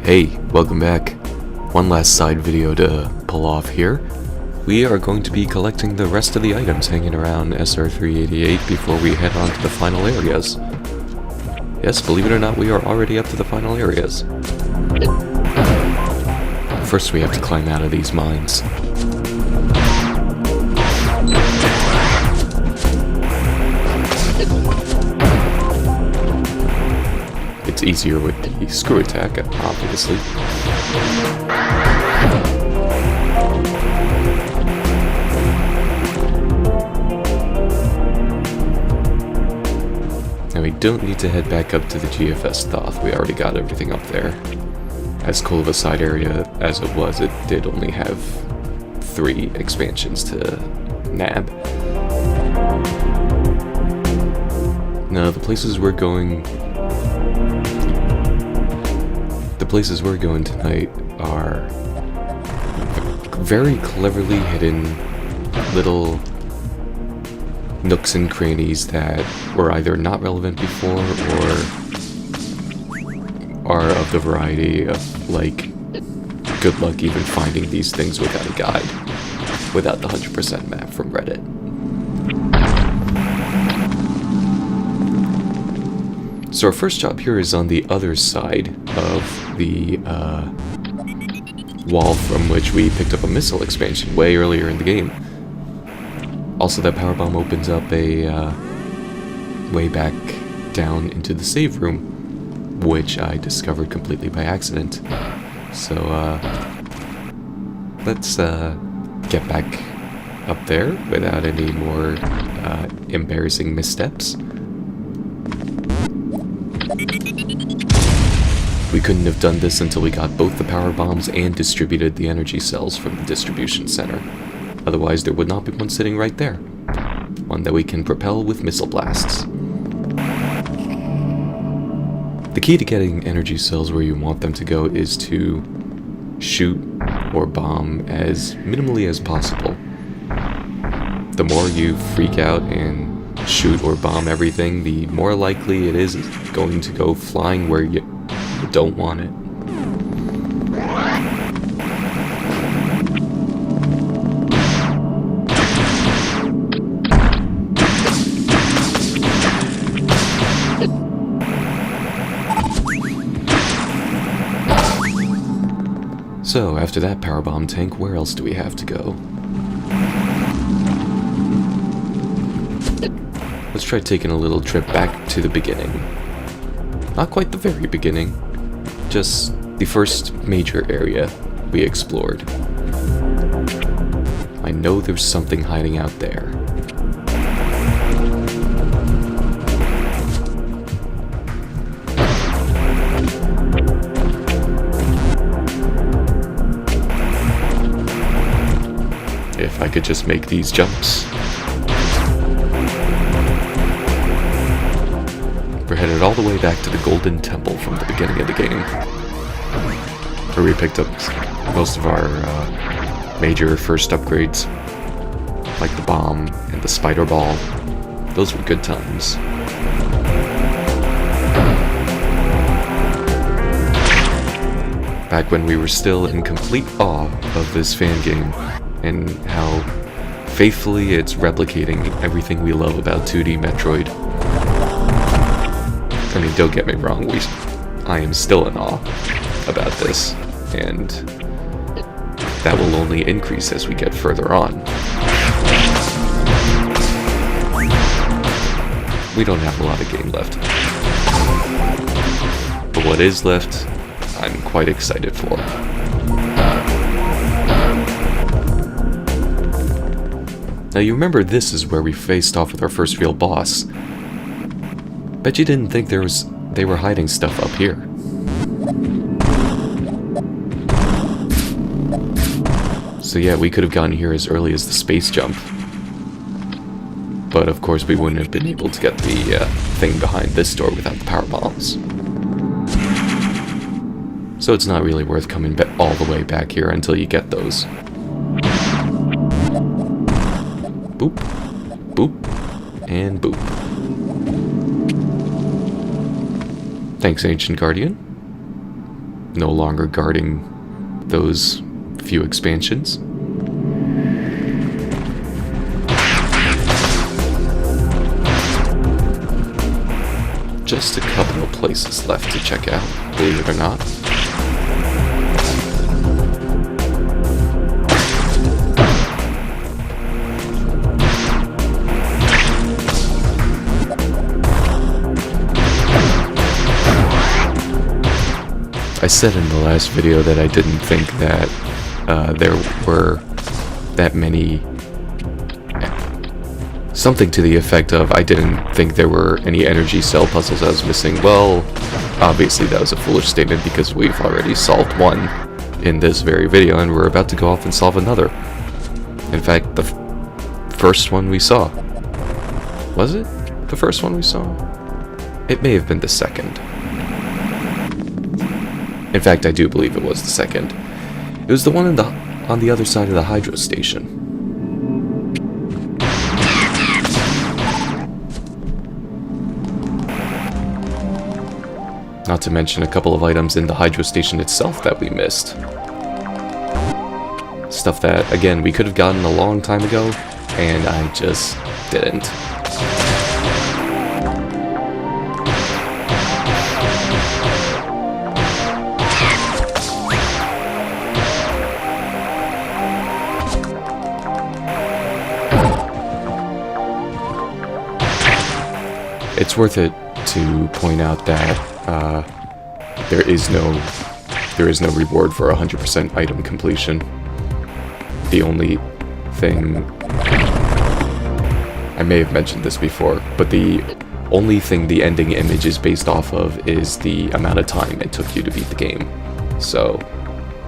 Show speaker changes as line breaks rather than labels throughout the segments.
Hey, welcome back. One last side video to pull off here. We are going to be collecting the rest of the items hanging around SR388 before we head on to the final areas. Yes, believe it or not, we are already up to the final areas. First we have to climb out of these mines. It's easier with the screw attack, obviously. Now we don't need to head back up to the GFS Thoth, we already got everything up there. As cool of a side area as it was, it did only have 3 expansions to nab. Now the places we're going tonight are very cleverly hidden little nooks and crannies that were either not relevant before or are of the variety of, like, good luck even finding these things without a guide, without the 100% map from Reddit. So our first job here is on the other side of the wall from which we picked up a missile expansion way earlier in the game. Also, that power bomb opens up a way back down into the save room, which I discovered completely by accident. So let's get back up there without any more embarrassing missteps. We couldn't have done this until we got both the power bombs and distributed the energy cells from the distribution center. Otherwise, there would not be one sitting right there. One that we can propel with missile blasts. The key to getting energy cells where you want them to go is to shoot or bomb as minimally as possible. The more you freak out and shoot or bomb everything, the more likely it is going to go flying where you don't want it. So, after that power bomb tank, where else do we have to go? Let's try taking a little trip back to the beginning. Not quite the very beginning, just the first major area we explored. I know there's something hiding out there. If I could just make these jumps. We're headed all the way back to the Golden Temple from the beginning of the game, where we picked up most of our major first upgrades, like the bomb and the spider ball. Those were good times. Back when we were still in complete awe of this fan game, and how faithfully it's replicating everything we love about 2D Metroid. I mean, don't get me wrong, I am still in awe about this, and that will only increase as we get further on. We don't have a lot of game left, but what is left, I'm quite excited for. Now you remember this is where we faced off with our first real boss. Bet you didn't think they were hiding stuff up here. So yeah, we could have gotten here as early as the space jump. But of course we wouldn't have been able to get the thing behind this door without the power bombs. So it's not really worth coming all the way back here until you get those. Boop, boop, and boop. Thanks, Ancient Guardian. no longer guarding those few expansions. Just a couple of places left to check out, believe it or not. I said in the last video that I didn't think that there were that many... Something to the effect of, I didn't think there were any energy cell puzzles I was missing. Well, obviously that was a foolish statement because we've already solved one in this very video and we're about to go off and solve another. In fact, the first one we saw. Was it the first one we saw? It may have been the second. In fact, I do believe it was the second. It was the one on the other side of the hydro station. Not to mention a couple of items in the hydro station itself that we missed. Stuff that, again, we could have gotten a long time ago, and I just didn't. It's worth it to point out that there is no reward for 100% item completion. The only thing, I may have mentioned this before, but the only thing the ending image is based off of is the amount of time it took you to beat the game. So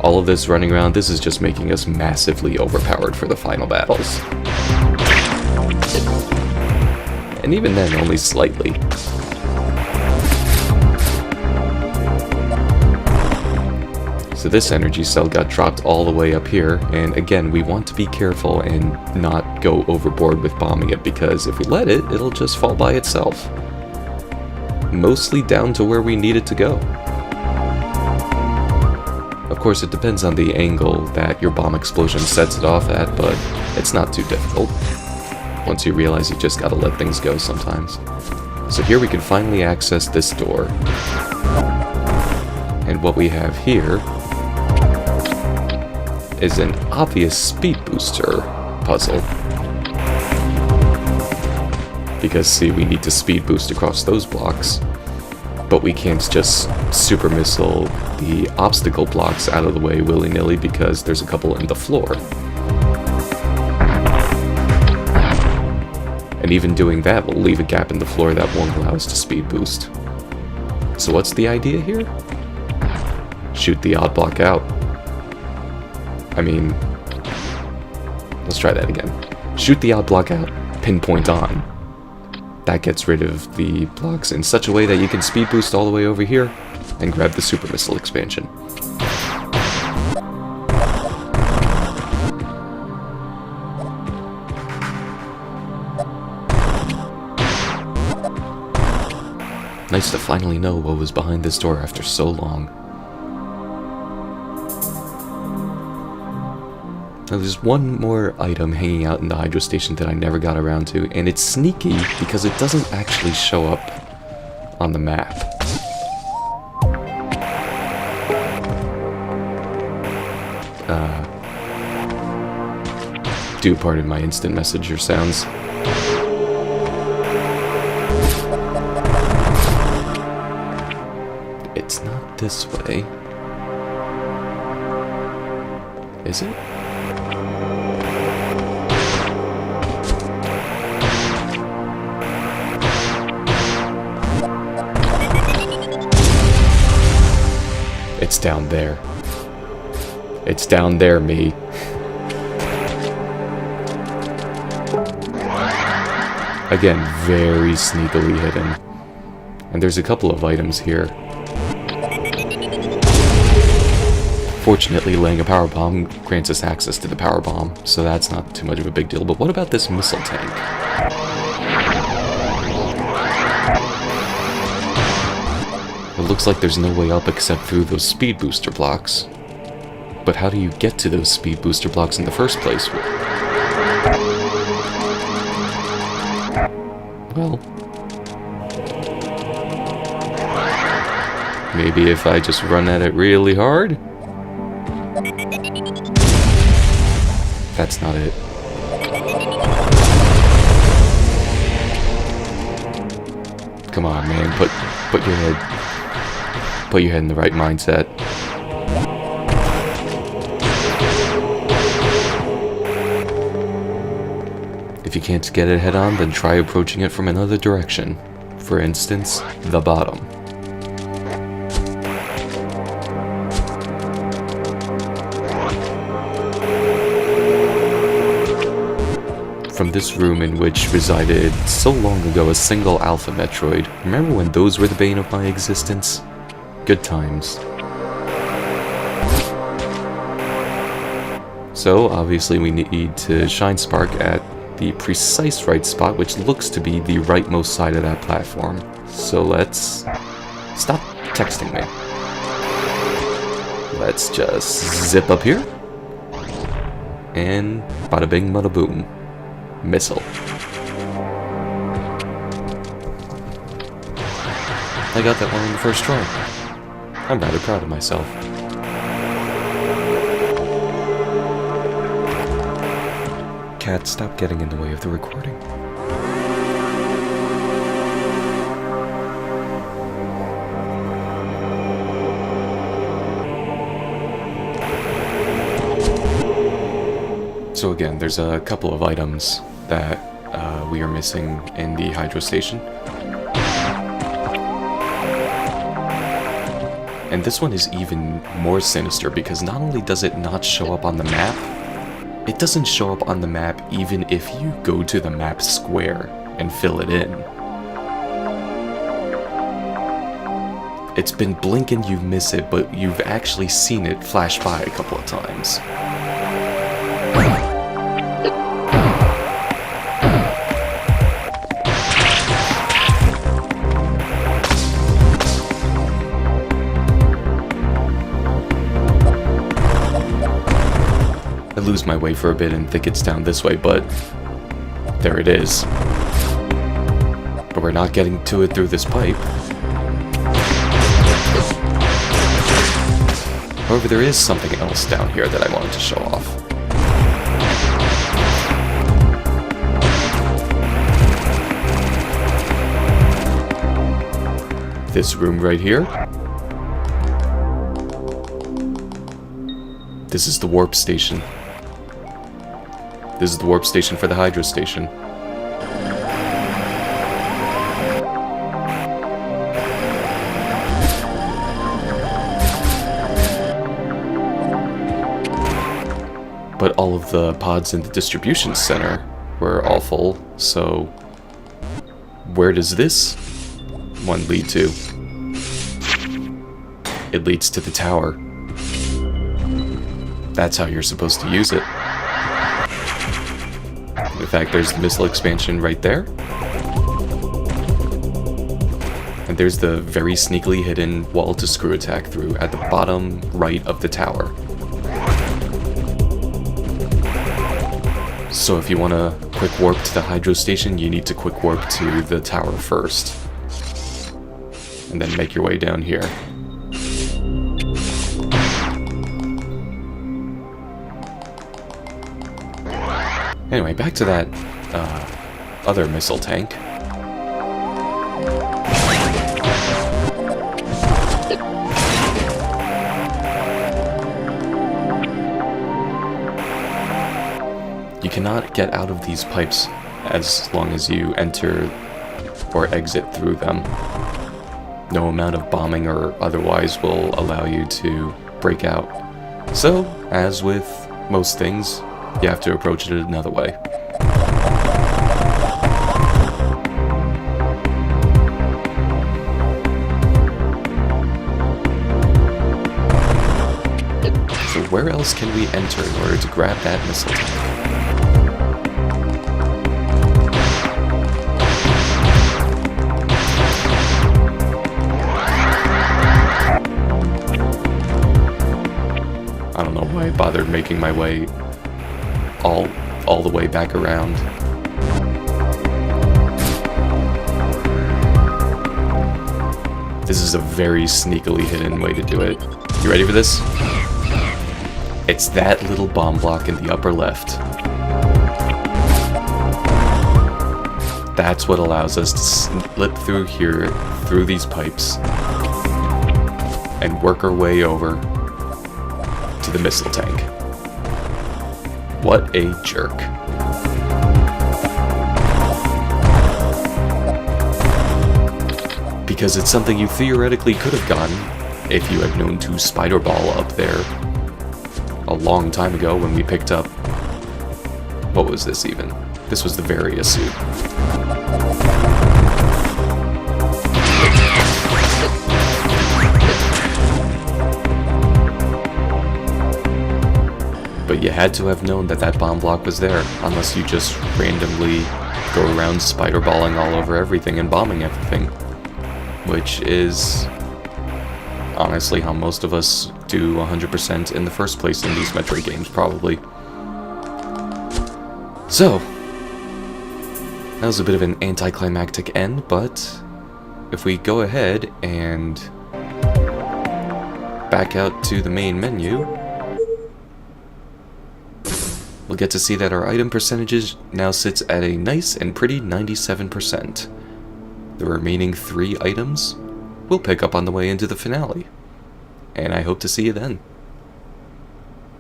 all of this running around, this is just making us massively overpowered for the final battles. And even then, only slightly. So this energy cell got dropped all the way up here, and again, we want to be careful and not go overboard with bombing it, because if we let it, it'll just fall by itself. Mostly down to where we need it to go. Of course, it depends on the angle that your bomb explosion sets it off at, but it's not too difficult. Once you realize you just gotta let things go sometimes. So here we can finally access this door. And what we have here is an obvious speed booster puzzle. Because, see, we need to speed boost across those blocks, but we can't just super missile the obstacle blocks out of the way willy-nilly because there's a couple in the floor. And even doing that will leave a gap in the floor that won't allow us to speed boost. So what's the idea here? Shoot the odd block out. I mean, let's try that again. Shoot the odd block out, pinpoint on. That gets rid of the blocks in such a way that you can speed boost all the way over here and grab the super missile expansion. Nice to finally know what was behind this door after so long. Now there's one more item hanging out in the hydro station that I never got around to, and it's sneaky because it doesn't actually show up on the map. Do pardon my instant messenger sounds. It's not this way. Is it? It's down there. It's down there, me. Again, very sneakily hidden. And there's a couple of items here. Fortunately, laying a power bomb grants us access to the power bomb, so that's not too much of a big deal. But what about this missile tank? It looks like there's no way up except through those speed booster blocks. But how do you get to those speed booster blocks in the first place? Well, maybe if I just run at it really hard? That's not it. Come on, man, put your head in the right mindset. If you can't get it head on, then try approaching it from another direction. For instance, the bottom. From this room in which resided so long ago a single alpha Metroid. Remember when those were the bane of my existence? Good times. So, obviously we need to shine Spark at the precise right spot, which looks to be the rightmost side of that platform. So let's... stop texting me. Let's just zip up here. And bada bing bada boom. Missile. I got that one on the first try. I'm rather proud of myself. Cat, stop getting in the way of the recording. So again, there's a couple of items that we are missing in the hydro station. And this one is even more sinister because not only does it not show up on the map, it doesn't show up on the map even if you go to the map square and fill it in. It's been blink and you miss it, but you've actually seen it flash by a couple of times. I lose my way for a bit and think it's down this way, but there it is. But we're not getting to it through this pipe. However, there is something else down here that I wanted to show off. This room right here. This is the warp station. This is the warp station for the hydro station. But all of the pods in the distribution center were all full, so where does this one lead to? It leads to the tower. That's how you're supposed to use it. In fact, there's the missile expansion right there. And there's the very sneakily hidden wall to screw attack through at the bottom right of the tower. So if you want to quick warp to the hydro station, you need to quick warp to the tower first. And then make your way down here. Anyway, back to that other missile tank. You cannot get out of these pipes as long as you enter or exit through them. No amount of bombing or otherwise will allow you to break out. So, as with most things, you have to approach it another way. So where else can we enter in order to grab that missile tank? I don't know why I bothered making my way all the way back around. This is a very sneakily hidden way to do it. You ready for this? It's that little bomb block in the upper left. That's what allows us to slip through here, through these pipes, and work our way over to the missile tank. What a jerk. Because it's something you theoretically could have gotten if you had known to spider ball up there a long time ago when we picked up... What was this even? This was the Varia suit. But you had to have known that that bomb block was there, unless you just randomly go around spider balling all over everything and bombing everything. Which is honestly how most of us do 100% in the first place in these Metroid games, probably. So, that was a bit of an anticlimactic end, but if we go ahead and back out to the main menu, we'll get to see that our item percentages now sits at a nice and pretty 97%. The remaining 3 items we'll pick up on the way into the finale, and I hope to see you then.